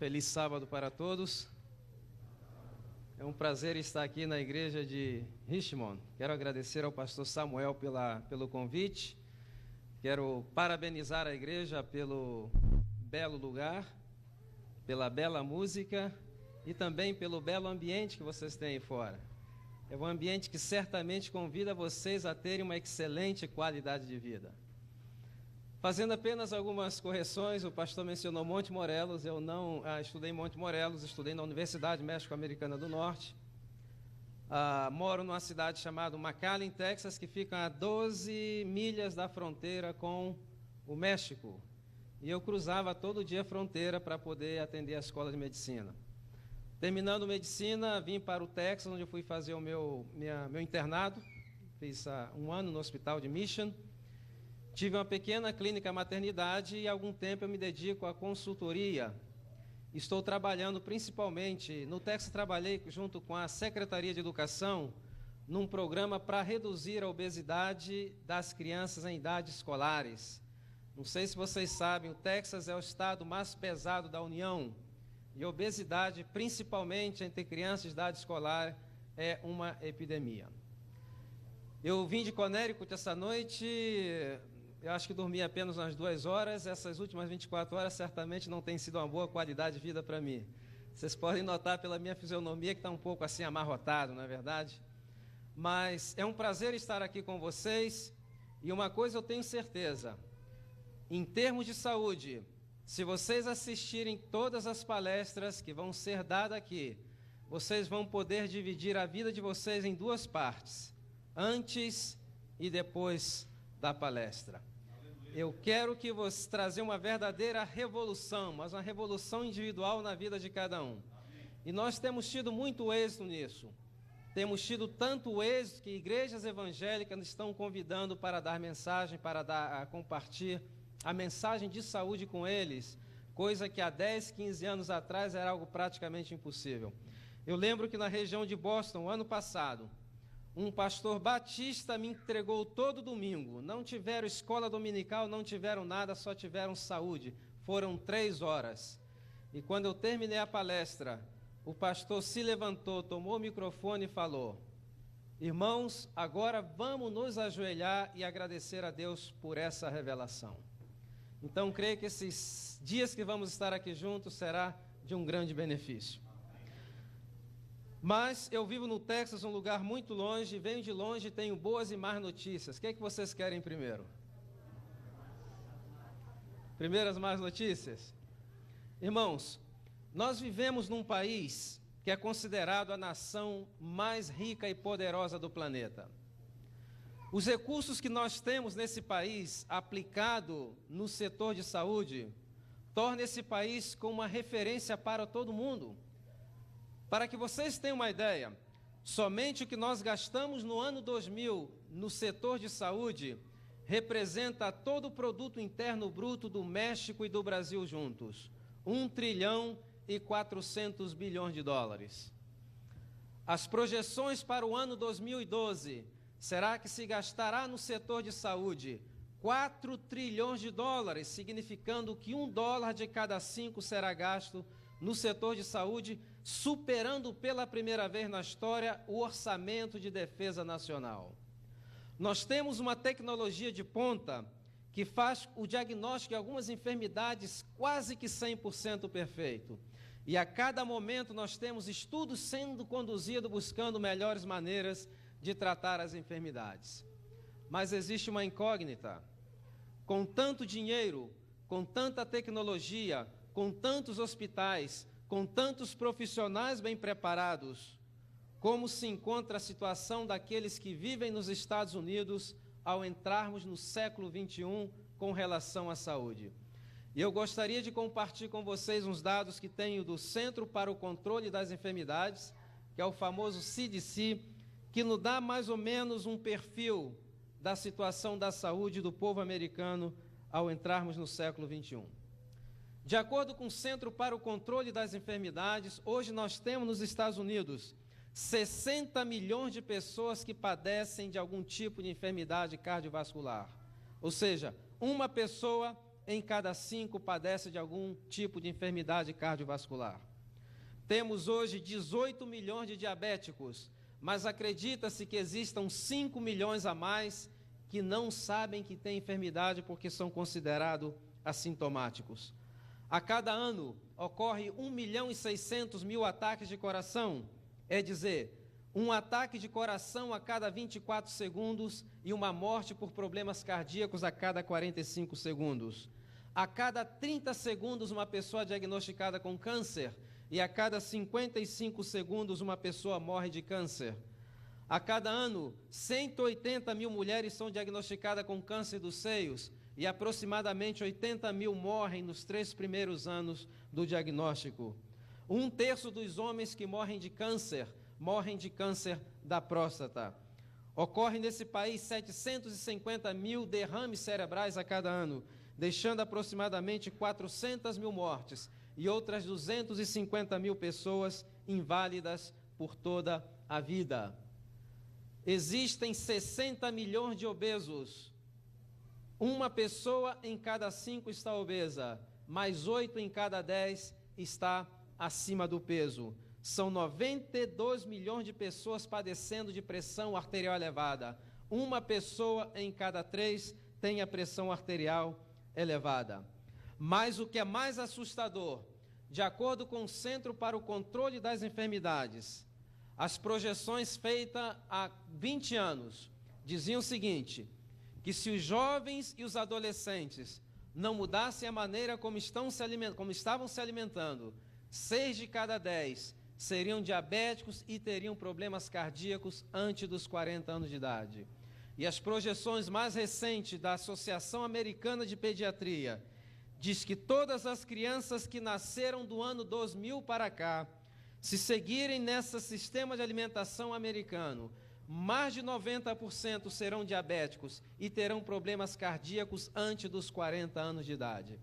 Feliz sábado para todos. É um prazer estar aqui na igreja de Richmond. Quero agradecer ao pastor Samuel pelo convite. Quero parabenizar a igreja pelo belo lugar, pela bela música e também pelo belo ambiente que vocês têm aí fora. É um ambiente que certamente convida vocês a terem uma excelente qualidade de vida. Fazendo apenas algumas correções, o pastor mencionou Monte Morelos. Eu não estudei em Monte Morelos, estudei na Universidade México-Americana do Norte. Moro numa cidade chamada McAllen, Texas, que fica a 12 milhas da fronteira com o México. E eu cruzava todo dia a fronteira para poder atender a escola de medicina. Terminando medicina, vim para o Texas, onde eu fui fazer o meu internado. Fiz 1 ano no hospital de Mission. Tive uma pequena clínica maternidade e há algum tempo eu me dedico à consultoria. Estou trabalhando principalmente, no Texas trabalhei junto com a Secretaria de Educação, num programa para reduzir a obesidade das crianças em idades escolares. Não sei se vocês sabem, o Texas é o estado mais pesado da União e a obesidade, principalmente entre crianças de idade escolar, é uma epidemia. Eu vim de Connecticut essa noite. Eu acho que dormi apenas umas 2 horas. Essas últimas 24 horas certamente não tem sido uma boa qualidade de vida para mim. Vocês podem notar pela minha fisionomia que está um pouco assim amarrotado, não é verdade? Mas é um prazer estar aqui com vocês. E uma coisa eu tenho certeza. Em termos de saúde, se vocês assistirem todas as palestras que vão ser dadas aqui, vocês vão poder dividir a vida de vocês em 2 partes. Antes e depois da palestra. Eu quero que você trazer uma verdadeira revolução, mas uma revolução individual na vida de cada um. E nós temos tido muito êxito nisso. Temos tido tanto êxito que igrejas evangélicas estão convidando para dar mensagem, para compartilhar a mensagem de saúde com eles, coisa que há 10, 15 anos atrás era algo praticamente impossível. Eu lembro que na região de Boston, ano passado, um pastor batista me entregou todo domingo. Não tiveram escola dominical, não tiveram nada, só tiveram saúde. Foram 3 horas. E quando eu terminei a palestra, o pastor se levantou, tomou o microfone e falou: irmãos, agora vamos nos ajoelhar e agradecer a Deus por essa revelação. Então, creio que esses dias que vamos estar aqui juntos será de um grande benefício. Mas eu vivo no Texas, um lugar muito longe, venho de longe e tenho boas e más notícias. O que é que vocês querem primeiro? Primeiro as más notícias? Irmãos, nós vivemos num país que é considerado a nação mais rica e poderosa do planeta. Os recursos que nós temos nesse país, aplicado no setor de saúde, torna esse país como uma referência para todo mundo. Para que vocês tenham uma ideia, somente o que nós gastamos no ano 2000 no setor de saúde representa todo o produto interno bruto do México e do Brasil juntos, 1 trilhão e 400 bilhões de dólares. As projeções para o ano 2012 será que se gastará no setor de saúde 4 trilhões de dólares, significando que $1 de cada 5 será gasto no setor de saúde, superando pela primeira vez na história o orçamento de defesa nacional. Nós temos uma tecnologia de ponta que faz o diagnóstico de algumas enfermidades quase que 100% perfeito. E a cada momento nós temos estudos sendo conduzidos buscando melhores maneiras de tratar as enfermidades. Mas existe uma incógnita. Com tanto dinheiro, com tanta tecnologia, com tantos hospitais, com tantos profissionais bem preparados, como se encontra a situação daqueles que vivem nos Estados Unidos ao entrarmos no século XXI com relação à saúde. E eu gostaria de compartilhar com vocês uns dados que tenho do Centro para o Controle das Enfermidades, que é o famoso CDC, que nos dá mais ou menos um perfil da situação da saúde do povo americano ao entrarmos no século XXI. De acordo com o Centro para o Controle das Enfermidades, hoje nós temos nos Estados Unidos 60 milhões de pessoas que padecem de algum tipo de enfermidade cardiovascular. Ou seja, uma pessoa em cada 5 padece de algum tipo de enfermidade cardiovascular. Temos hoje 18 milhões de diabéticos, mas acredita-se que existam 5 milhões a mais que não sabem que têm enfermidade porque são considerados assintomáticos. A cada ano ocorre 1.600.000 ataques de coração, é dizer, um ataque de coração a cada 24 segundos e uma morte por problemas cardíacos a cada 45 segundos. A cada 30 segundos, uma pessoa diagnosticada com câncer e a cada 55 segundos, uma pessoa morre de câncer. A cada ano, 180.000 mulheres são diagnosticadas com câncer dos seios e aproximadamente 80.000 morrem nos 3 primeiros anos do diagnóstico. 1/3 dos homens que morrem de câncer da próstata. Ocorre nesse país 750.000 derrames cerebrais a cada ano, deixando aproximadamente 400.000 mortes e outras 250.000 pessoas inválidas por toda a vida. Existem 60 milhões de obesos. Uma pessoa em cada 5 está obesa, mais 8 em cada 10 está acima do peso. São 92 milhões de pessoas padecendo de pressão arterial elevada. Uma pessoa em cada 3 tem a pressão arterial elevada. Mas o que é mais assustador, de acordo com o Centro para o Controle das Enfermidades, as projeções feitas há 20 anos diziam o seguinte, que se os jovens e os adolescentes não mudassem a maneira como estavam se alimentando, 6 de cada 10 seriam diabéticos e teriam problemas cardíacos antes dos 40 anos de idade. E as projeções mais recentes da Associação Americana de Pediatria diz que todas as crianças que nasceram do ano 2000 para cá, se seguirem nesse sistema de alimentação americano, mais de 90% serão diabéticos e terão problemas cardíacos antes dos 40 anos de idade.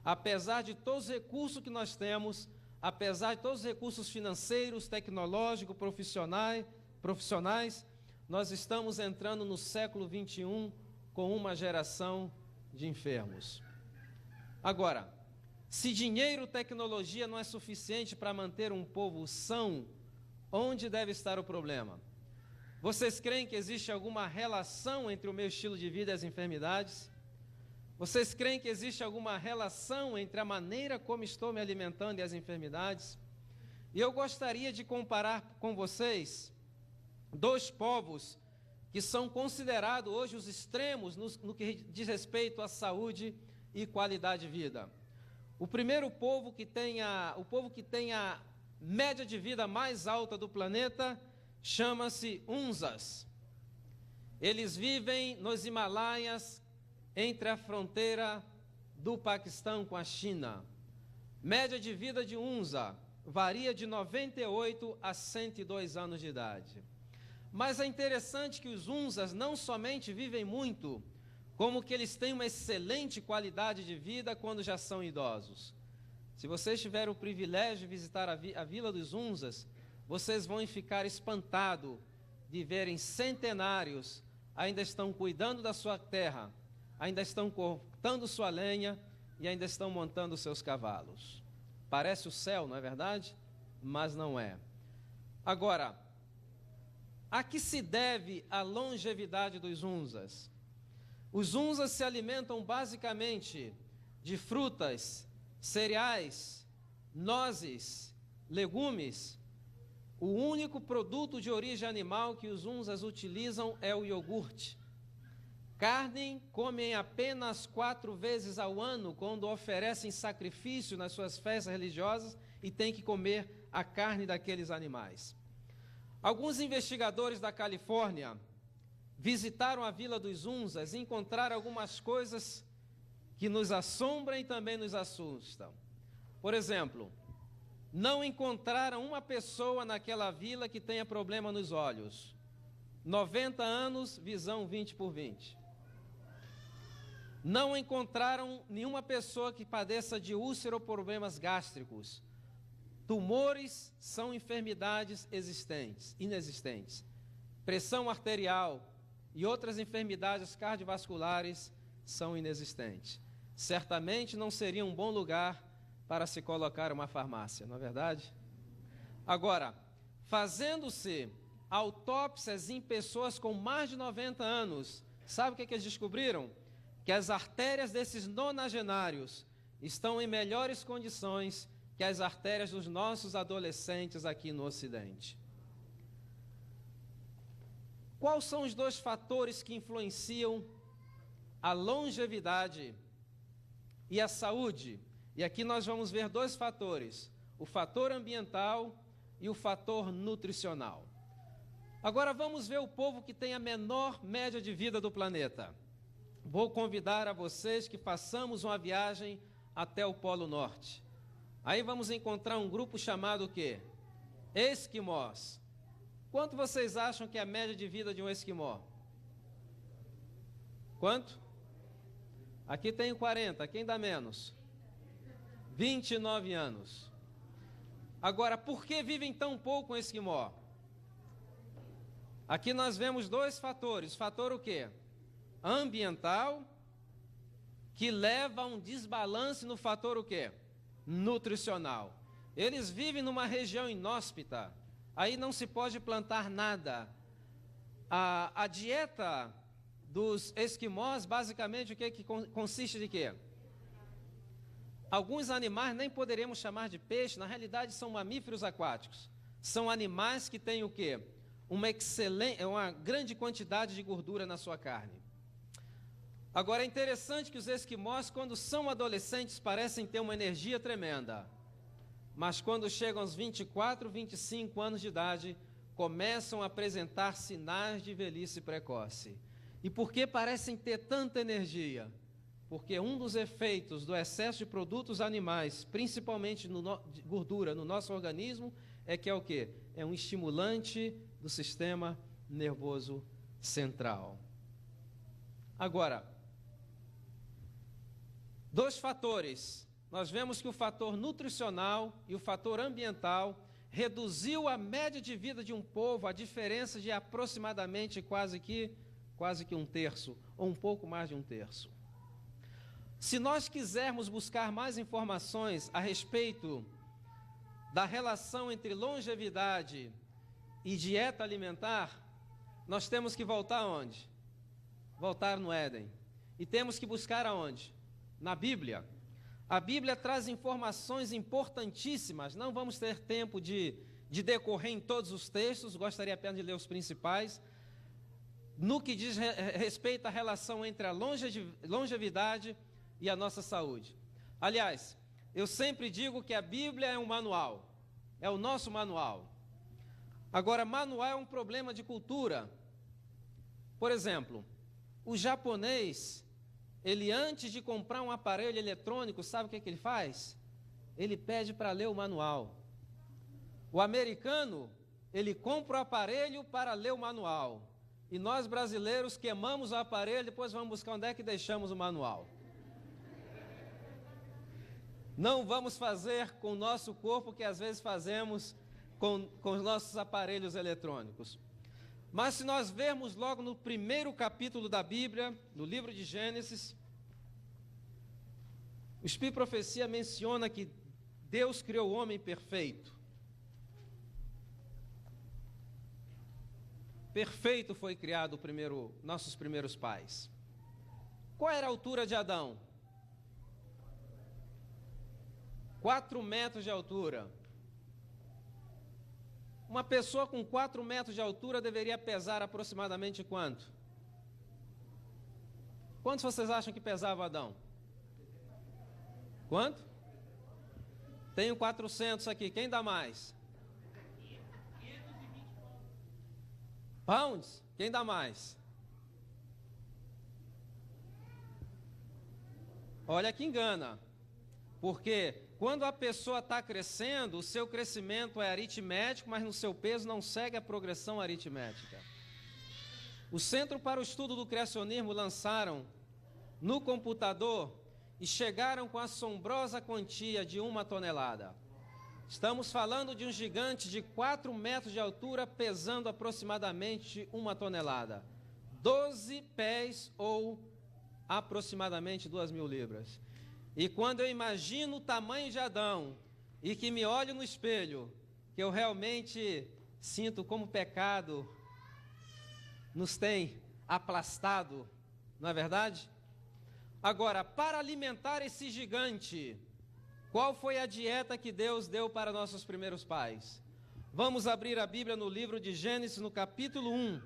Apesar de todos os recursos que nós temos, apesar de todos os recursos financeiros, tecnológicos, profissionais, nós estamos entrando no século XXI com uma geração de enfermos. Agora, se dinheiro e tecnologia não é suficiente para manter um povo são, onde deve estar o problema? Vocês creem que existe alguma relação entre o meu estilo de vida e as enfermidades? Vocês creem que existe alguma relação entre a maneira como estou me alimentando e as enfermidades? E eu gostaria de comparar com vocês 2 povos que são considerados hoje os extremos no que diz respeito à saúde e qualidade de vida. O primeiro povo que tem a média de vida mais alta do planeta chama-se Hunzas. Eles vivem nos Himalaias, entre a fronteira do Paquistão com a China. Média de vida de Hunza varia de 98 a 102 anos de idade. Mas é interessante que os Hunzas não somente vivem muito, como que eles têm uma excelente qualidade de vida quando já são idosos. Se vocês tiverem o privilégio de visitar a Vila dos Hunzas, vocês vão ficar espantados de verem centenários ainda estão cuidando da sua terra, ainda estão cortando sua lenha e ainda estão montando seus cavalos. Parece o céu, não é verdade? Mas não é. Agora, a que se deve a longevidade dos Hunzas? Os Hunzas se alimentam basicamente de frutas, cereais, nozes, legumes. O único produto de origem animal que os Hunzas utilizam é o iogurte. Carne comem apenas 4 vezes ao ano, quando oferecem sacrifício nas suas festas religiosas e têm que comer a carne daqueles animais. Alguns investigadores da Califórnia visitaram a Vila dos Hunzas e encontraram algumas coisas que nos assombram e também nos assustam. Por exemplo, não encontraram uma pessoa naquela vila que tenha problema nos olhos. 90 anos, visão 20/20. Não encontraram nenhuma pessoa que padeça de úlcera ou problemas gástricos. Tumores são enfermidades inexistentes. Pressão arterial e outras enfermidades cardiovasculares são inexistentes. certamente não seria um bom lugar para se colocar uma farmácia, não é verdade? Agora, fazendo-se autópsias em pessoas com mais de 90 anos, sabe o que eles descobriram? Que as artérias desses nonagenários estão em melhores condições que as artérias dos nossos adolescentes aqui no Ocidente. Quais são os dois fatores que influenciam a longevidade e a saúde? E aqui nós vamos ver dois fatores, o fator ambiental e o fator nutricional. Agora vamos ver o povo que tem a menor média de vida do planeta. Vou convidar a vocês que façamos uma viagem até o Polo Norte. Aí vamos encontrar um grupo chamado o quê? Esquimós. Quanto vocês acham que é a média de vida de um esquimó? Quanto? Aqui tem 40, quem dá menos? 29 anos. Agora, por que vivem tão pouco um esquimó? Aqui nós vemos dois fatores. Fator o quê? Ambiental, que leva a um desbalance no fator o quê? Nutricional. Eles vivem numa região inóspita, aí não se pode plantar nada. A dieta dos esquimós, basicamente, o que consiste de quê? Alguns animais nem poderíamos chamar de peixe, na realidade são mamíferos aquáticos. São animais que têm o quê? Uma grande quantidade de gordura na sua carne. Agora é interessante que os esquimós, quando são adolescentes, parecem ter uma energia tremenda. Mas quando chegam aos 24, 25 anos de idade, começam a apresentar sinais de velhice precoce. E por que parecem ter tanta energia? Porque um dos efeitos do excesso de produtos animais, principalmente de gordura no nosso organismo, é que é o quê? É um estimulante do sistema nervoso central. Agora, dois fatores. Nós vemos que o fator nutricional e o fator ambiental reduziu a média de vida de um povo, a diferença de aproximadamente quase que um terço, ou um pouco mais de um terço. Se nós quisermos buscar mais informações a respeito da relação entre longevidade e dieta alimentar, nós temos que voltar aonde? Voltar no Éden. E temos que buscar aonde? Na Bíblia. A Bíblia traz informações importantíssimas, não vamos ter tempo de decorrer em todos os textos, gostaria apenas de ler os principais, no que diz respeito à relação entre a longevidade e a nossa saúde. Aliás, eu sempre digo que a Bíblia é um manual, é o nosso manual. Agora, manual é um problema de cultura. Por exemplo, o japonês, ele antes de comprar um aparelho eletrônico, sabe o que ele faz? Ele pede para ler o manual. O americano, ele compra o aparelho para ler o manual. E nós brasileiros queimamos o aparelho, depois vamos buscar onde é que deixamos o manual. Não vamos fazer com o nosso corpo o que às vezes fazemos com os nossos aparelhos eletrônicos. Mas se nós vermos logo no primeiro capítulo da Bíblia, no livro de Gênesis, o Espírito de Profecia menciona que Deus criou o homem perfeito. Perfeito foi criado nossos primeiros pais. Qual era a altura de Adão? 4 metros de altura. Uma pessoa com 4 metros de altura deveria pesar aproximadamente quanto? Quantos vocês acham que pesava Adão? Quanto? Tenho 400 aqui, quem dá mais? Pounds? Quem dá mais? Olha que engana, porque quando a pessoa está crescendo, o seu crescimento é aritmético, mas no seu peso não segue a progressão aritmética. O Centro para o Estudo do Criacionismo lançaram no computador e chegaram com a assombrosa quantia de 1 tonelada. Estamos falando de um gigante de 4 metros de altura, pesando aproximadamente 1 tonelada. 12 pés ou aproximadamente 2.000 libras. E quando eu imagino o tamanho de Adão e que me olho no espelho, que eu realmente sinto como o pecado nos tem aplastado, não é verdade? Agora, para alimentar esse gigante, qual foi a dieta que Deus deu para nossos primeiros pais? Vamos abrir a Bíblia no livro de Gênesis, no capítulo 1.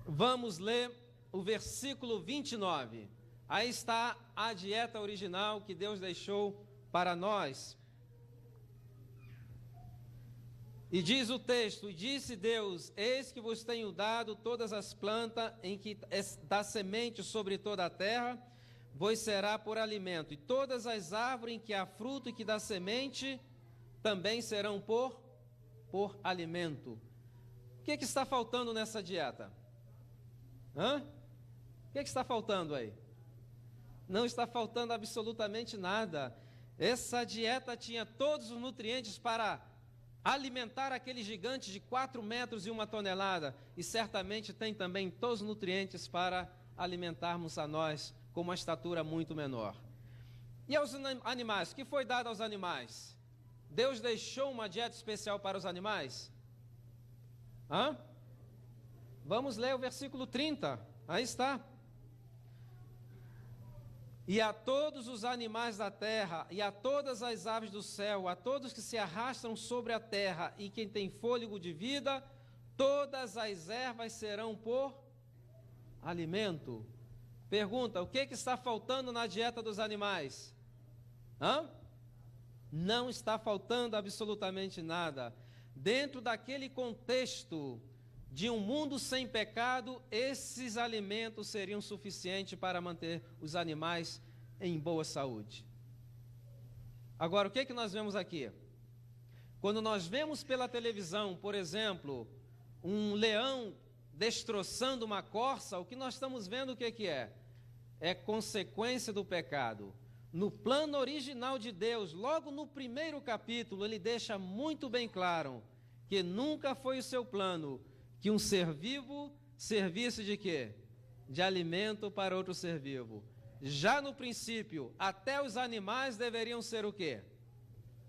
Vamos ler o versículo 29. Aí está a dieta original que Deus deixou para nós. E diz o texto: e disse Deus: eis que vos tenho dado todas as plantas em que dá semente sobre toda a terra, vos será por alimento, e todas as árvores em que há fruto e que dá semente, também serão por alimento. O que está faltando nessa dieta? O que está faltando aí? Não está faltando absolutamente nada. Essa dieta tinha todos os nutrientes para alimentar aquele gigante de 4 metros e 1 tonelada. E certamente tem também todos os nutrientes para alimentarmos a nós com uma estatura muito menor. E aos animais? O que foi dado aos animais? Deus deixou uma dieta especial para os animais? Vamos ler o versículo 30. Aí está. E a todos os animais da terra, e a todas as aves do céu, a todos que se arrastam sobre a terra, e quem tem fôlego de vida, todas as ervas serão por alimento. Pergunta: o que está faltando na dieta dos animais? Não está faltando absolutamente nada. Dentro daquele contexto de um mundo sem pecado, esses alimentos seriam suficientes para manter os animais em boa saúde. Agora, o que nós vemos aqui? Quando nós vemos pela televisão, por exemplo, um leão destroçando uma corça, o que nós estamos vendo o que é? É consequência do pecado. No plano original de Deus, logo no primeiro capítulo, ele deixa muito bem claro que nunca foi o seu plano que um ser vivo servisse de quê? De alimento para outro ser vivo. Já no princípio, até os animais deveriam ser o quê?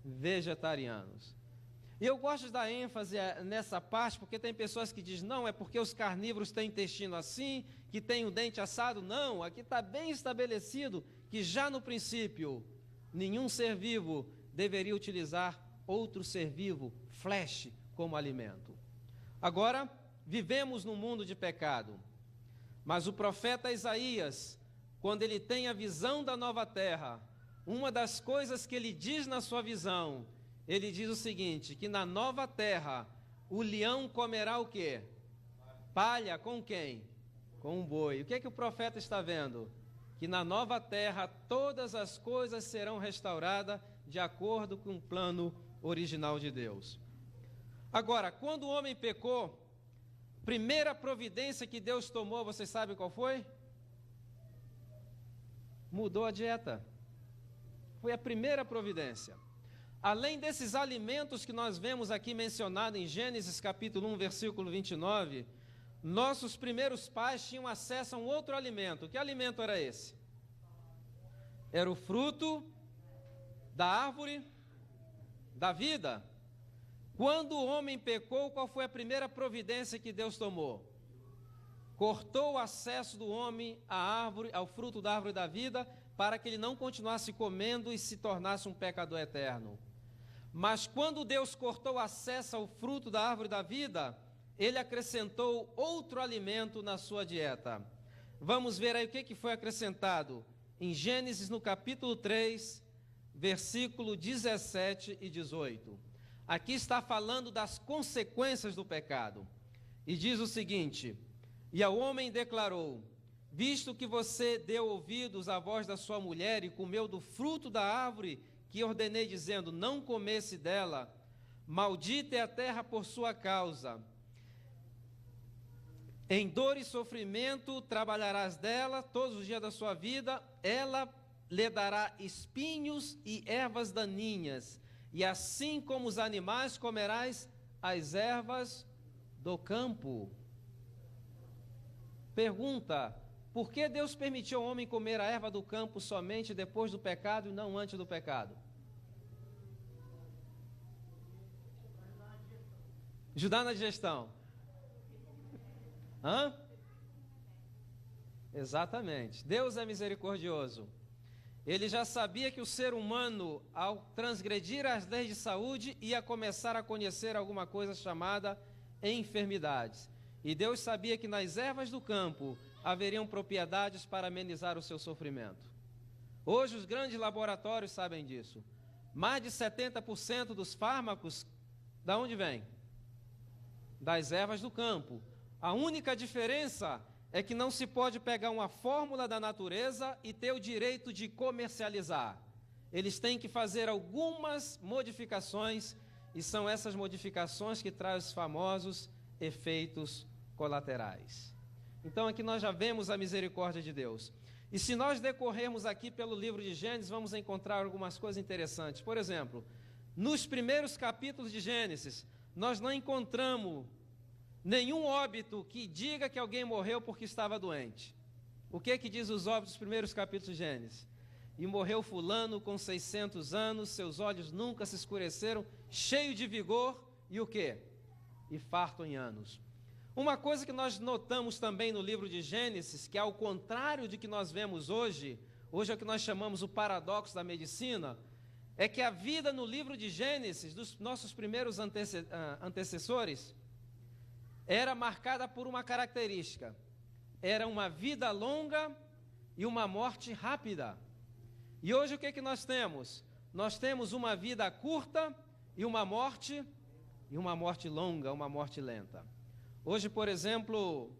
Vegetarianos. E eu gosto de dar ênfase nessa parte, porque tem pessoas que dizem: não, é porque os carnívoros têm intestino assim, que tem o dente assado. Não, aqui está bem estabelecido que já no princípio, nenhum ser vivo deveria utilizar outro ser vivo, flesh, como alimento. Agora, vivemos num mundo de pecado, mas o profeta Isaías, quando ele tem a visão da nova terra, uma das coisas que ele diz na sua visão, ele diz o seguinte, que na nova terra, o leão comerá o quê? Palha com quem? Com um boi. O que é que o profeta está vendo? Que na nova terra todas as coisas serão restauradas de acordo com o plano original de Deus. Agora, quando o homem pecou, primeira providência que Deus tomou, vocês sabem qual foi? Mudou a dieta. Foi a primeira providência. Além desses alimentos que nós vemos aqui mencionados em Gênesis capítulo 1, versículo 29, nossos primeiros pais tinham acesso a um outro alimento. Que alimento era esse? Era o fruto da árvore da vida. Quando o homem pecou, qual foi a primeira providência que Deus tomou? Cortou o acesso do homem à árvore, ao fruto da árvore da vida, para que ele não continuasse comendo e se tornasse um pecador eterno. Mas quando Deus cortou o acesso ao fruto da árvore da vida, ele acrescentou outro alimento na sua dieta. Vamos ver aí o que foi acrescentado. Em Gênesis, no capítulo 3, versículo 17 e 18. Aqui está falando das consequências do pecado. E diz o seguinte: e ao homem declarou: visto que você deu ouvidos à voz da sua mulher e comeu do fruto da árvore que ordenei, dizendo, não comesse dela, maldita é a terra por sua causa. Em dor e sofrimento trabalharás dela todos os dias da sua vida, ela lhe dará espinhos e ervas daninhas, e assim como os animais comerás as ervas do campo. Pergunta: por que Deus permitiu ao homem comer a erva do campo somente depois do pecado e não antes do pecado? Ajudar na digestão. Hã? Exatamente. Deus é misericordioso. Ele já sabia que o ser humano, ao transgredir as leis de saúde, ia começar a conhecer alguma coisa chamada enfermidades. E Deus sabia que nas ervas do campo haveriam propriedades para amenizar o seu sofrimento. Hoje os grandes laboratórios sabem disso. Mais de 70% dos fármacos, da onde vem? Das ervas do campo. A única diferença é que não se pode pegar uma fórmula da natureza e ter o direito de comercializar. Eles têm que fazer algumas modificações, e são essas modificações que trazem os famosos efeitos colaterais. Então aqui nós já vemos a misericórdia de Deus. E se nós decorrermos aqui pelo livro de Gênesis, vamos encontrar algumas coisas interessantes. Por exemplo, nos primeiros capítulos de Gênesis, nós não encontramos nenhum óbito que diga que alguém morreu porque estava doente. O que diz os óbitos dos primeiros capítulos de Gênesis? E morreu fulano com 600 anos, seus olhos nunca se escureceram, cheio de vigor, e o quê? E farto em anos. Uma coisa que nós notamos também no livro de Gênesis, que é ao contrário de que nós vemos hoje é o que nós chamamos o paradoxo da medicina, é que a vida no livro de Gênesis, dos nossos primeiros antecessores, era marcada por uma característica: era uma vida longa e uma morte rápida. E hoje o que nós temos? Nós temos uma vida curta e uma morte longa, uma morte lenta. Hoje, por exemplo,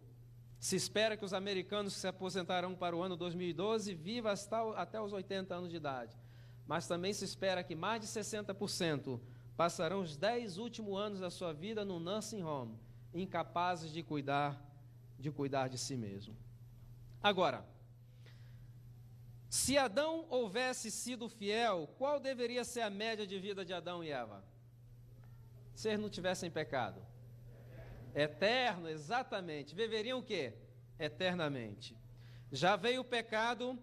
se espera que os americanos que se aposentarão para o ano 2012 vivam até os 80 anos de idade. Mas também se espera que mais de 60% passarão os 10 últimos anos da sua vida no nursing home, incapazes de cuidar de si mesmo. Agora, se Adão houvesse sido fiel, qual deveria ser a média de vida de Adão e Eva? Se eles não tivessem pecado? Eterno, exatamente. Viveriam o quê? Eternamente. Já veio o pecado,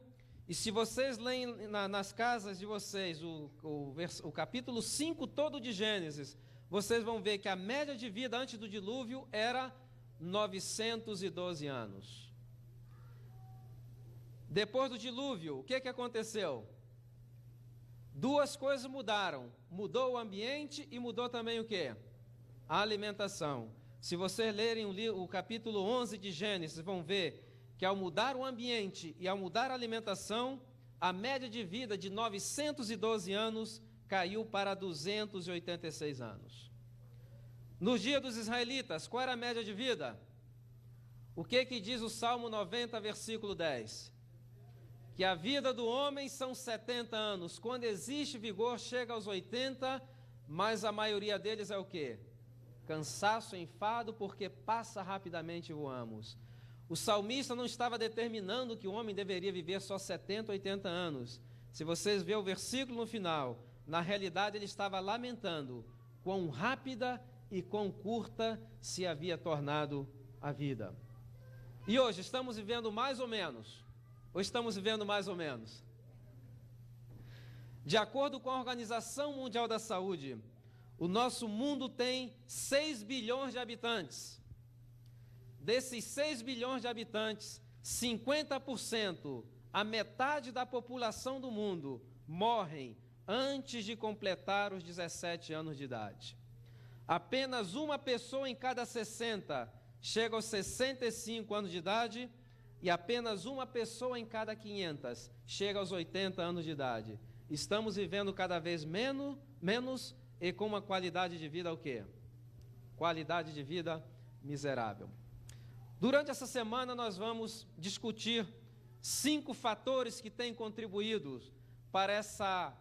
e se vocês leem nas casas de vocês o capítulo 5 todo de Gênesis, vocês vão ver que a média de vida antes do dilúvio era 912 anos. Depois do dilúvio, o que aconteceu? Duas coisas mudaram. Mudou o ambiente e mudou também o quê? A alimentação. Se vocês lerem o capítulo 11 de Gênesis, vão ver que ao mudar o ambiente e ao mudar a alimentação, a média de vida de 912 anos caiu para 286 anos. Nos dias dos israelitas, qual era a média de vida? O que diz o Salmo 90, versículo 10? Que a vida do homem são 70 anos. Quando existe vigor, chega aos 80, mas a maioria deles é o quê? Cansaço, enfado, porque passa rapidamente e voamos. O salmista não estava determinando que o homem deveria viver só 70, 80 anos. Se vocês verem o versículo no final, na realidade ele estava lamentando quão rápida e quão curta se havia tornado a vida. E hoje estamos vivendo mais ou menos? Ou estamos vivendo mais ou menos? De acordo com a Organização Mundial da Saúde, o nosso mundo tem 6 bilhões de habitantes. Desses 6 bilhões de habitantes, 50%, a metade da população do mundo, morrem antes de completar os 17 anos de idade. Apenas uma pessoa em cada 60 chega aos 65 anos de idade e apenas uma pessoa em cada 500 chega aos 80 anos de idade. Estamos vivendo cada vez menos e com uma qualidade de vida o quê? Qualidade de vida miserável. Durante essa semana nós vamos discutir 5 fatores que têm contribuído para essa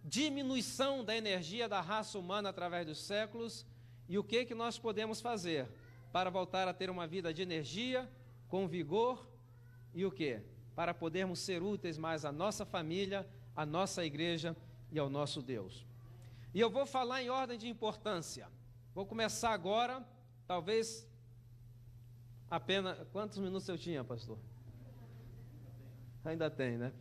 diminuição da energia da raça humana através dos séculos e o que nós podemos fazer para voltar a ter uma vida de energia, com vigor e o quê? Para podermos ser úteis mais à nossa família, à nossa igreja e ao nosso Deus. E eu vou falar em ordem de importância. Vou começar agora, talvez Apenas, quantos minutos eu tinha, pastor? Ainda tem, né?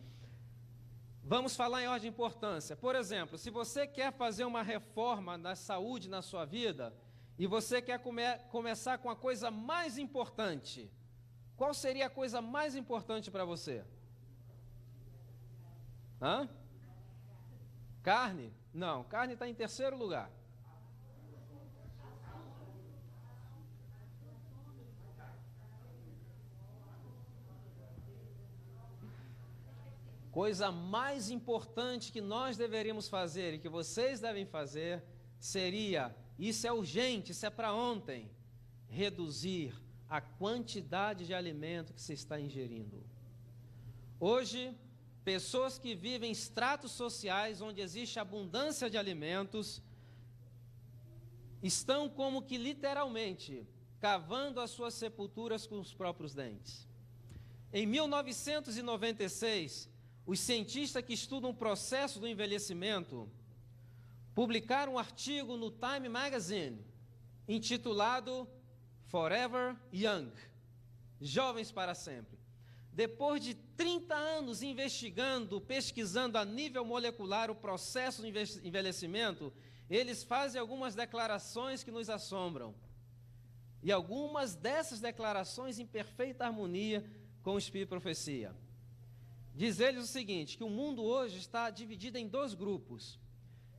Vamos falar em ordem de importância. Por exemplo, se você quer fazer uma reforma na saúde na sua vida, e você quer começar com a coisa mais importante, qual seria a coisa mais importante para você? Hã? Carne? Não, carne está em terceiro lugar. Coisa mais importante que nós deveríamos fazer e que vocês devem fazer seria, isso é urgente, isso é para ontem, reduzir a quantidade de alimento que você está ingerindo. Hoje, pessoas que vivem em estratos sociais onde existe abundância de alimentos, estão como que literalmente cavando as suas sepulturas com os próprios dentes. Em 1996, os cientistas que estudam o processo do envelhecimento publicaram um artigo no Time Magazine intitulado Forever Young, Jovens para Sempre. Depois de 30 anos investigando, pesquisando a nível molecular o processo do envelhecimento, eles fazem algumas declarações que nos assombram. E algumas dessas declarações em perfeita harmonia com o Espírito de Profecia. Diz eles o seguinte, que o mundo hoje está dividido em dois grupos.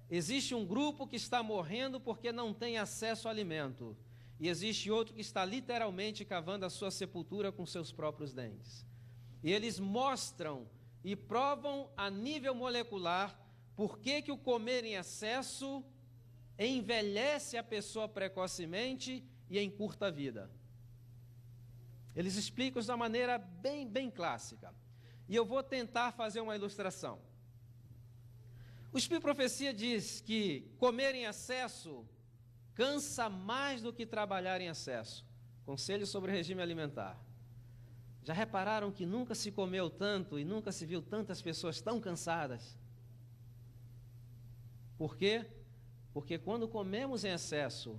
Existe um grupo que está morrendo porque não tem acesso ao alimento. E existe outro que está literalmente cavando a sua sepultura com seus próprios dentes. E eles mostram e provam a nível molecular por que o comer em excesso envelhece a pessoa precocemente e encurta a vida. Eles explicam isso de uma maneira bem clássica. E eu vou tentar fazer uma ilustração. O Espírito de Profecia diz que comer em excesso cansa mais do que trabalhar em excesso. Conselho sobre regime alimentar. Já repararam que nunca se comeu tanto e nunca se viu tantas pessoas tão cansadas? Por quê? Porque quando comemos em excesso,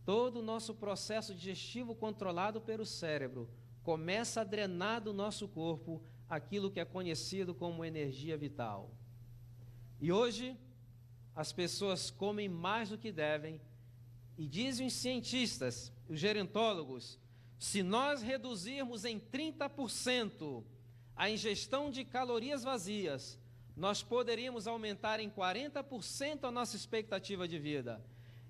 todo o nosso processo digestivo controlado pelo cérebro começa a drenar do nosso corpo aquilo que é conhecido como energia vital. E hoje, as pessoas comem mais do que devem, e dizem os cientistas, os gerontólogos, se nós reduzirmos em 30% a ingestão de calorias vazias, nós poderíamos aumentar em 40% a nossa expectativa de vida.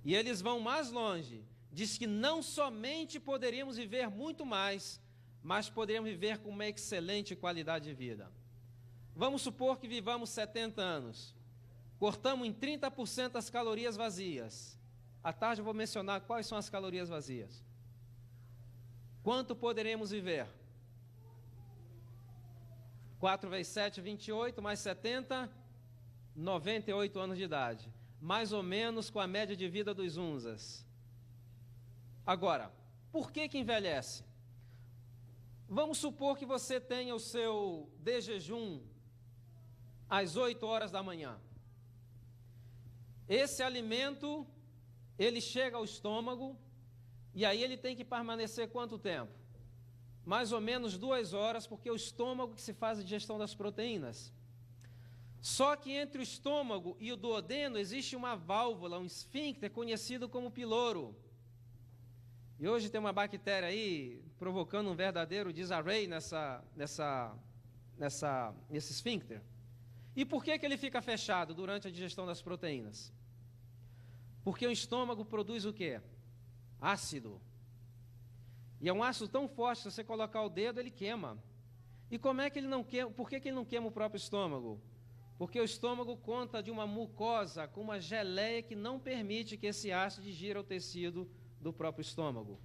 E eles vão mais longe, diz que não somente poderíamos viver muito mais, mas poderíamos viver com uma excelente qualidade de vida. Vamos supor que vivamos 70 anos. Cortamos em 30% as calorias vazias. À tarde eu vou mencionar quais são as calorias vazias. Quanto poderemos viver? 4 vezes 7, 28, mais 70, 98 anos de idade. Mais ou menos com a média de vida dos Unzas. Agora, por que envelhece? Vamos supor que você tenha o seu de jejum às 8 horas da manhã. Esse alimento, ele chega ao estômago e aí ele tem que permanecer quanto tempo? Mais ou menos 2 horas, porque é o estômago que se faz a digestão das proteínas. Só que entre o estômago e o duodeno existe uma válvula, um esfíncter conhecido como piloro. E hoje tem uma bactéria aí provocando um verdadeiro disarray nesse esfíncter. E por que ele fica fechado durante a digestão das proteínas? Porque o estômago produz o quê? Ácido. E é um ácido tão forte que se você colocar o dedo, ele queima. E como é que ele não queima? Por que ele não queima o próprio estômago? Porque o estômago conta de uma mucosa com uma geleia que não permite que esse ácido digira o tecido do próprio estômago.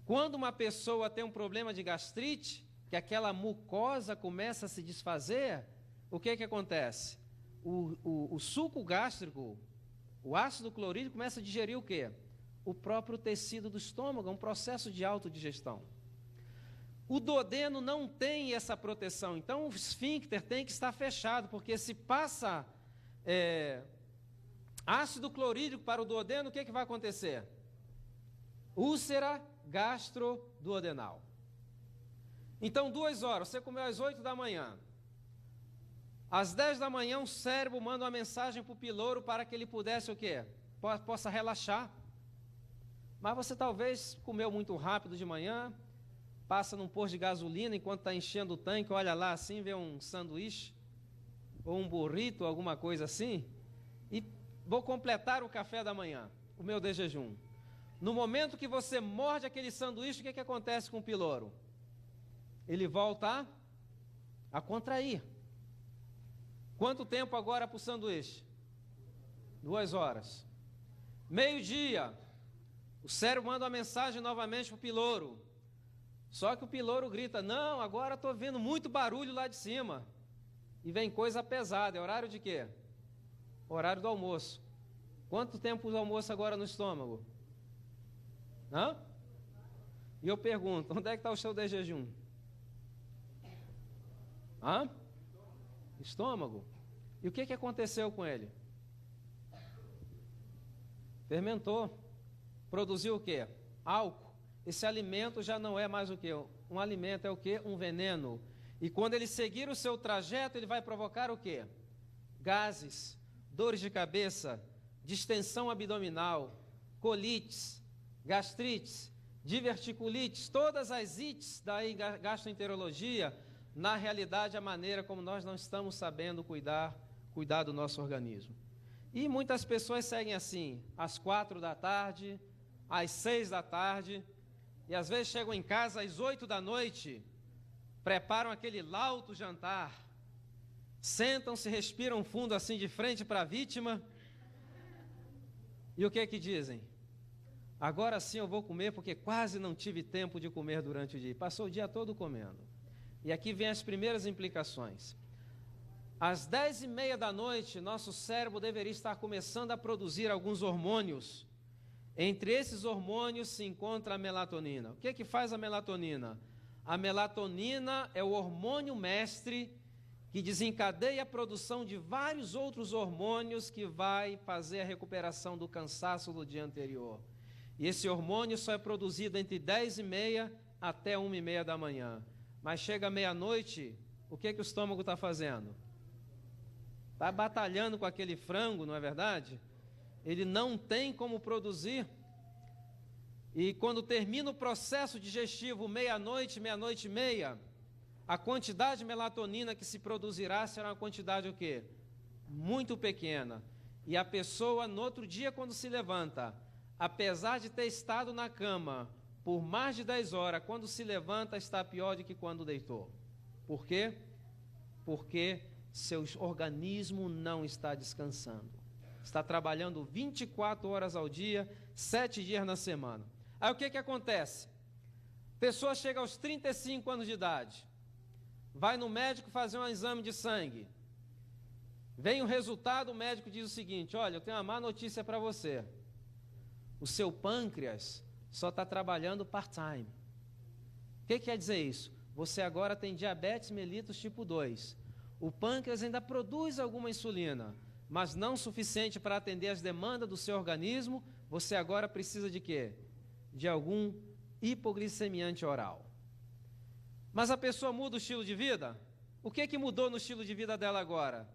Quando uma pessoa tem um problema de gastrite, que aquela mucosa começa a se desfazer, o que acontece? O suco gástrico, o ácido clorídrico começa a digerir o quê? O próprio tecido do estômago, é um processo de autodigestão. O duodeno não tem essa proteção, então o esfíncter tem que estar fechado, porque se passa ácido clorídrico para o duodeno, o que vai acontecer? Úlcera gastroduodenal. Então, 2 horas, você comeu às 8 da manhã. Às 10 da manhã, o cérebro manda uma mensagem para o pilouro para que ele pudesse o quê? Possa relaxar. Mas você talvez comeu muito rápido de manhã, passa num posto de gasolina enquanto está enchendo o tanque, olha lá assim, vê um sanduíche, ou um burrito, alguma coisa assim, e vou completar o café da manhã, o meu de jejum. No momento que você morde aquele sanduíche, o que acontece com o pilouro? Ele volta a contrair. Quanto tempo agora para o sanduíche? 2 horas. Meio-dia, o cérebro manda uma mensagem novamente para o pilouro. Só que o pilouro grita, não, agora estou vendo muito barulho lá de cima. E vem coisa pesada, é horário de quê? Horário do almoço. Quanto tempo do almoço agora no estômago? Hã? E eu pergunto, onde é que está o seu de jejum? Hã? Estômago. E o que aconteceu com ele? Fermentou. Produziu o quê? Álcool. Esse alimento já não é mais o quê? Um alimento é o quê? Um veneno. E quando ele seguir o seu trajeto, ele vai provocar o quê? Gases, dores de cabeça, distensão abdominal, colites, gastrites, diverticulites, todas as ites da gastroenterologia, na realidade, a maneira como nós não estamos sabendo cuidar do nosso organismo. E muitas pessoas seguem assim, às 4 da tarde, às 6 da tarde, e às vezes chegam em casa às 8 da noite, preparam aquele lauto jantar, sentam-se, respiram fundo assim de frente para a vítima, e o que dizem? Agora sim eu vou comer porque quase não tive tempo de comer durante o dia. Passou o dia todo comendo. E aqui vem as primeiras implicações. Às 10h30 da noite, nosso cérebro deveria estar começando a produzir alguns hormônios. Entre esses hormônios se encontra a melatonina. O que faz a melatonina? A melatonina é o hormônio mestre que desencadeia a produção de vários outros hormônios que vai fazer a recuperação do cansaço do dia anterior. E esse hormônio só é produzido entre 10h30 até 1h30 da manhã. Mas chega meia-noite, o que o estômago está fazendo? Está batalhando com aquele frango, não é verdade? Ele não tem como produzir. E quando termina o processo digestivo, meia-noite e meia, a quantidade de melatonina que se produzirá será uma quantidade o quê? Muito pequena. E a pessoa, no outro dia, quando se levanta, apesar de ter estado na cama por mais de 10 horas, quando se levanta, está pior do que quando deitou. Por quê? Porque seu organismo não está descansando. Está trabalhando 24 horas ao dia, 7 dias na semana. Aí o que acontece? Pessoa chega aos 35 anos de idade, vai no médico fazer um exame de sangue. Vem o resultado, o médico diz o seguinte, olha, eu tenho uma má notícia para você. O seu pâncreas só está trabalhando part-time. O que quer dizer isso? Você agora tem diabetes mellitus tipo 2. O pâncreas ainda produz alguma insulina, mas não suficiente para atender as demandas do seu organismo. Você agora precisa de quê? De algum hipoglicemiante oral. Mas a pessoa muda o estilo de vida? O que mudou no estilo de vida dela agora?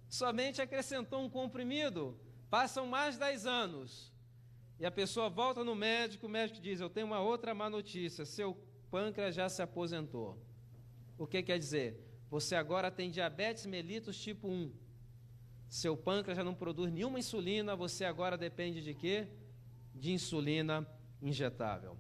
Somente acrescentou um comprimido. Passam mais de 10 anos. E a pessoa volta no médico, o médico diz, eu tenho uma outra má notícia, seu pâncreas já se aposentou. O que quer dizer? Você agora tem diabetes mellitus tipo 1. Seu pâncreas já não produz nenhuma insulina, você agora depende de quê? De insulina injetável.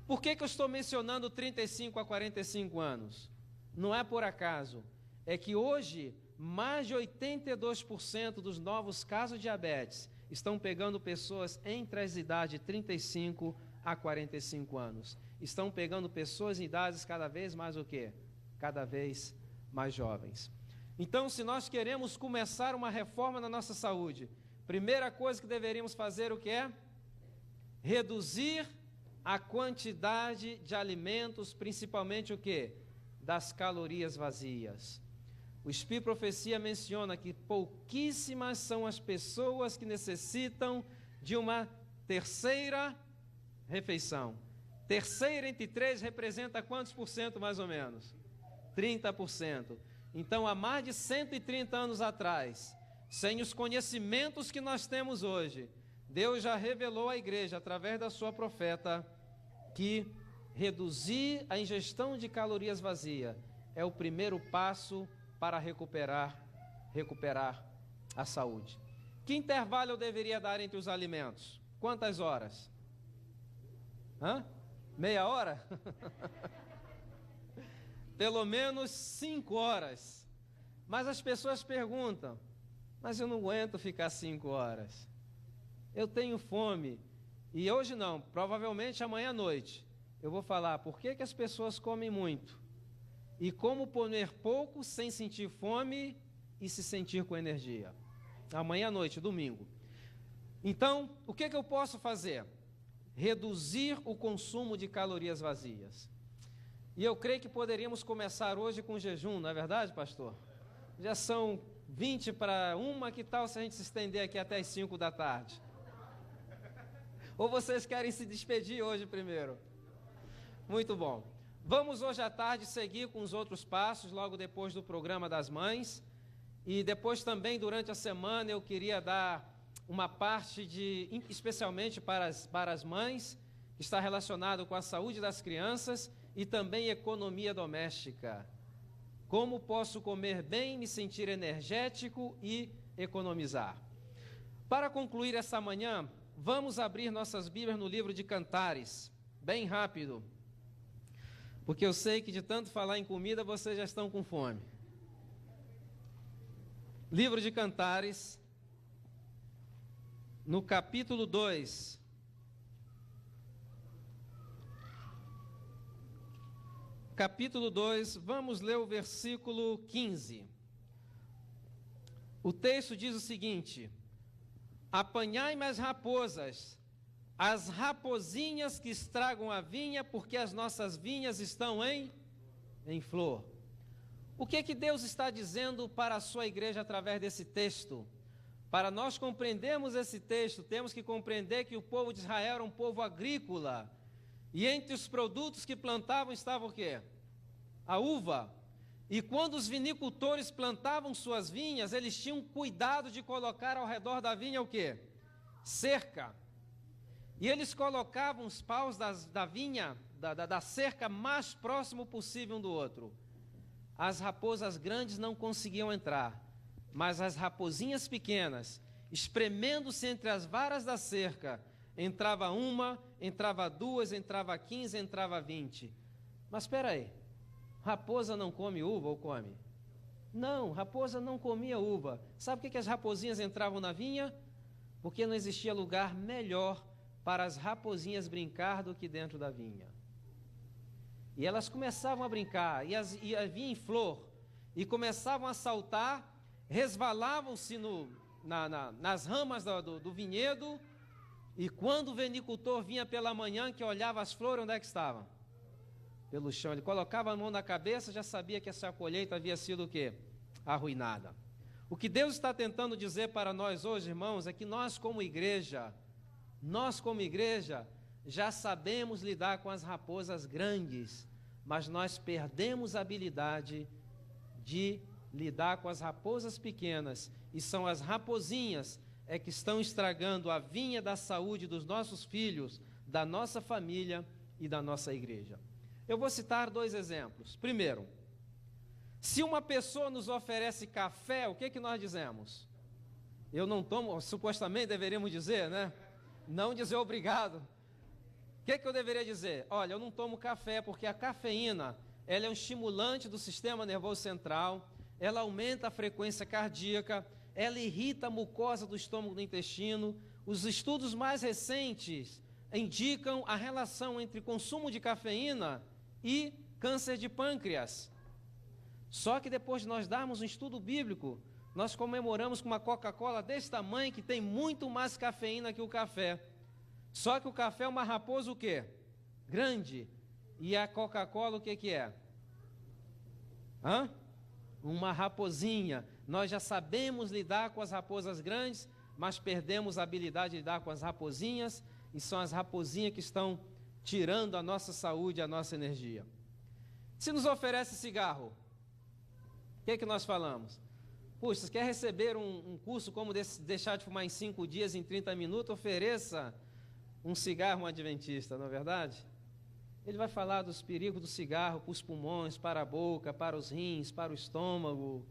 Por que eu estou mencionando 35 a 45 anos? Não é por acaso. É que hoje, mais de 82% dos novos casos de diabetes estão pegando pessoas entre as idades de 35 a 45 anos. Estão pegando pessoas em idades cada vez mais o quê? Cada vez mais jovens. Então, se nós queremos começar uma reforma na nossa saúde, primeira coisa que deveríamos fazer o que é? Reduzir a quantidade de alimentos, principalmente o quê? Das calorias vazias. O Espírito Profecia menciona que pouquíssimas são as pessoas que necessitam de uma terceira refeição. Terceira entre 3 representa quantos por cento mais ou menos? 30%. Então, há mais de 130 anos atrás, sem os conhecimentos que nós temos hoje, Deus já revelou à igreja, através da sua profeta, que reduzir a ingestão de calorias vazia é o primeiro passo para recuperar a saúde. Que intervalo eu deveria dar entre os alimentos? Quantas horas? Meia hora? Pelo menos 5 horas. Mas as pessoas perguntam, mas eu não aguento ficar 5 horas. Eu tenho fome. E hoje não, provavelmente amanhã à noite, eu vou falar por que as pessoas comem muito e como comer pouco sem sentir fome e se sentir com energia. Amanhã à noite, domingo. Então, o que eu posso fazer? Reduzir o consumo de calorias vazias. E eu creio que poderíamos começar hoje com jejum, não é verdade, pastor? Já são 20 para 1, que tal se a gente se estender aqui até as 5 da tarde? Ou vocês querem se despedir hoje primeiro? Muito bom. Vamos hoje à tarde seguir com os outros passos, logo depois do programa das mães. E depois também, durante a semana, eu queria dar uma parte especialmente para as mães, que está relacionado com a saúde das crianças e também economia doméstica. Como posso comer bem, me sentir energético e economizar? Para concluir essa manhã, vamos abrir nossas Bíblias no livro de Cantares, bem rápido, porque eu sei que de tanto falar em comida, vocês já estão com fome. Livro de Cantares, no capítulo 2. Capítulo 2, vamos ler o versículo 15. O texto diz o seguinte: apanhai-me as raposas, as rapozinhas que estragam a vinha, porque as nossas vinhas estão em flor. O que Deus está dizendo para a sua igreja através desse texto? Para nós compreendermos esse texto, temos que compreender que o povo de Israel era um povo agrícola, e entre os produtos que plantavam estava o quê? A uva. E quando os vinicultores plantavam suas vinhas, eles tinham cuidado de colocar ao redor da vinha o quê? Cerca. E eles colocavam os paus da vinha, da cerca, mais próximo possível um do outro. As raposas grandes não conseguiam entrar, mas as raposinhas pequenas, espremendo-se entre as varas da cerca, entrava uma, entrava duas, entrava 15, entrava 20. Mas espera aí, raposa não come uva ou come? Não, raposa não comia uva. Sabe por que as raposinhas entravam na vinha? Porque não existia lugar melhor para as raposinhas brincar do que dentro da vinha. E elas começavam a brincar, e a vinha em flor, e começavam a saltar, resvalavam-se nas ramas do vinhedo, e quando o vinicultor vinha pela manhã, que olhava as flores, onde é que estavam? Pelo chão. Ele colocava a mão na cabeça, já sabia que essa colheita havia sido o quê? Arruinada. O que Deus está tentando dizer para nós hoje, irmãos, é que nós como igreja, já sabemos lidar com as raposas grandes, mas nós perdemos a habilidade de lidar com as raposas pequenas, e são as raposinhas que estão estragando a vinha da saúde dos nossos filhos, da nossa família e da nossa igreja. Eu vou citar 2 exemplos. Primeiro, se uma pessoa nos oferece café, o que nós dizemos? Eu não tomo, supostamente deveríamos dizer, né? Não dizer obrigado. O que eu deveria dizer? Olha, eu não tomo café porque a cafeína, ela é um estimulante do sistema nervoso central, ela aumenta a frequência cardíaca, ela irrita a mucosa do estômago e do intestino. Os estudos mais recentes indicam a relação entre consumo de cafeína e câncer de pâncreas. Só que depois de nós darmos um estudo bíblico, nós comemoramos com uma Coca-Cola desse tamanho, que tem muito mais cafeína que o café. Só que o café é uma raposa o quê? Grande. E a Coca-Cola o que é? Uma raposinha. Nós já sabemos lidar com as raposas grandes, mas perdemos a habilidade de lidar com as raposinhas, e são as raposinhas que estão tirando a nossa saúde, a nossa energia. Se nos oferece cigarro, o que nós falamos? Puxa, você quer receber um curso como deixar de fumar em 5 dias, em 30 minutos? Ofereça um cigarro a um adventista, não é verdade? Ele vai falar dos perigos do cigarro para os pulmões, para a boca, para os rins, para o estômago.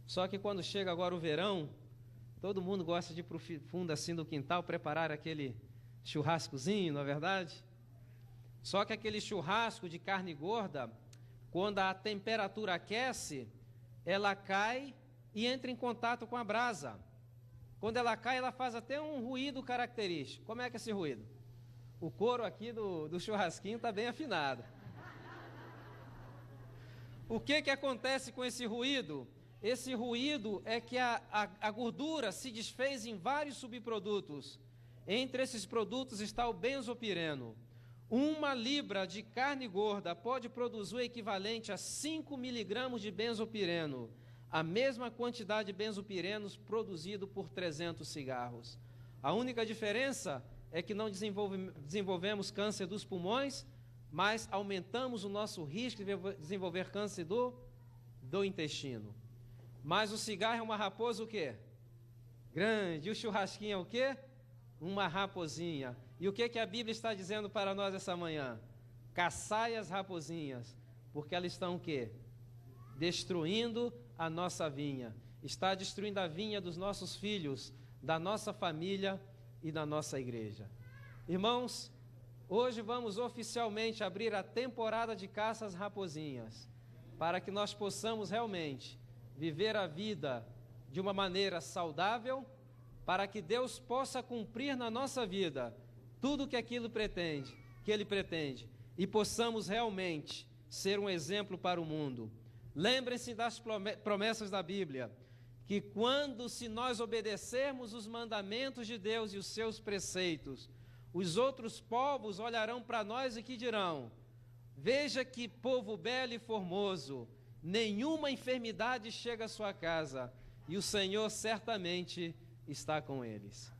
Só que quando chega agora o verão, todo mundo gosta de ir para o fundo assim do quintal, preparar aquele churrascozinho, não é verdade? Só que aquele churrasco de carne gorda, quando a temperatura aquece, ela cai e entra em contato com a brasa. Quando ela cai, ela faz até um ruído característico. Como é que é esse ruído? O couro aqui do churrasquinho está bem afinado. O que acontece com esse ruído? Esse ruído é que a gordura se desfez em vários subprodutos. Entre esses produtos está o benzopireno. 1 libra de carne gorda pode produzir o equivalente a 5 miligramas de benzopireno, a mesma quantidade de benzopirenos produzido por 300 cigarros. A única diferença é que não desenvolvemos câncer dos pulmões, mas aumentamos o nosso risco de desenvolver câncer do intestino. Mas o cigarro é uma raposa o quê? Grande. E o churrasquinho é o quê? Uma raposinha. E o que a Bíblia está dizendo para nós essa manhã? Caçai as raposinhas, porque elas estão o quê? Destruindo a nossa vinha. Está destruindo a vinha dos nossos filhos, da nossa família e da nossa igreja. Irmãos, hoje vamos oficialmente abrir a temporada de caça às raposinhas, para que nós possamos realmente viver a vida de uma maneira saudável, para que Deus possa cumprir na nossa vida tudo que Ele pretende, e possamos realmente ser um exemplo para o mundo. Lembrem-se das promessas da Bíblia, que se nós obedecermos os mandamentos de Deus e os seus preceitos, os outros povos olharão para nós e que dirão: veja que povo belo e formoso, nenhuma enfermidade chega à sua casa, e o Senhor certamente está com eles.